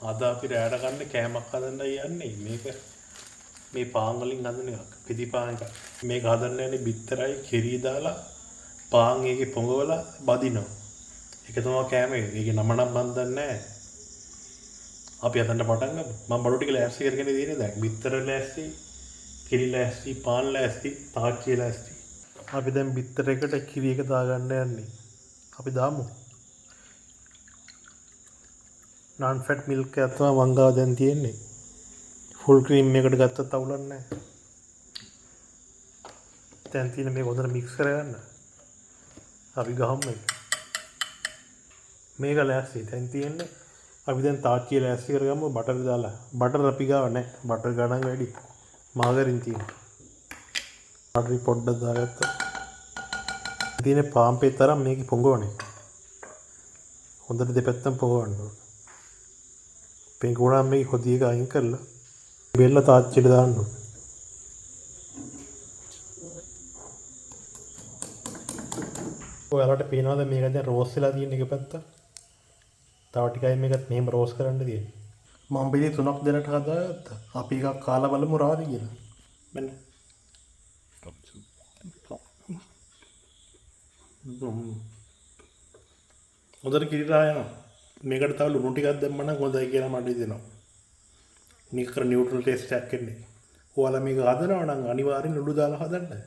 අද අපි රෑට ගන්න කෑමක් හදන්න යන්නේ. මේක මේ පාන් වලින් හදන එකක්. පිටිපාන් එකක්. මේක හදන්න යන්නේ බිත්තරයි කිරි දාලා පාන් එකේ පොඟවලා බදිනවා. ඒක තමයි කෑම එක. ඒකේ නම නම් මන් දන්නේ නැහැ. අපි හදන්න පටන් ගමු. මම බඩු ටික ලෑස්ති කරගෙන තියෙන්නේ දැන්. බිත්තර ලෑස්ති, කිරි ලෑස්ති, පාන් ලෑස්ති, තාච්චිය ලෑස්ති. අපි දැන් බිත්තර එකට කිරි එක දාගන්න යන්නේ. අපි දාමු. non fat milk එකක් තමයි මං ගාව දැන් තියෙන්නේ. ෆුල් ක්‍රීම් එකකට ගත්තත් අවුලක් නැහැ. දැන් තියෙන මේක හොඳට මික්ස් කරගන්න. අපි ගහමු මේක. මේක ලෑස්ති. දැන් තියෙන්නේ අපි දැන් තාච්චිය ලෑස්ති කරගමු බටර් දාලා. බටර් අපි ගාව නැහැ. බටර් ගණන් වැඩි. මාගරින් තියෙනවා. බටර් පොඩ්ඩක් දාගත්තා. තියෙන පාම්පේ තරම් මේකේ පොඟවන්නේ. හොඳට දෙපැත්තම පොඟවන්න ඕන. පෙඟුණාම මේක හොදිය එක අයින් කරලා බෙල්ල තාච්චියට දාන්න ඕන. ඔයාලට පේනවද මේක දැන් රෝස් වෙලා තියෙන එක පැත්ත? තව ටිකයි මේකත් මෙහෙම රෝස් කරන්න තියෙන්නේ. මම පිළි 3ක් දෙනට හදාගත්තා. අපි එකක් කාලා බලමු රාදි කියලා. මෙන්න. හොඳට කිරිලා යනවා. මේකට තව ලුණු ටිකක් දැම්මම නම් හොඳයි කියලා මට හිතෙනවා. මේක නියුට්‍රල් ටේස්ට් එකක් එන්නේ. ඔයාලා මේක හදනවා නම් අනිවාර්යෙන් ලුණු දාලා හදන්න.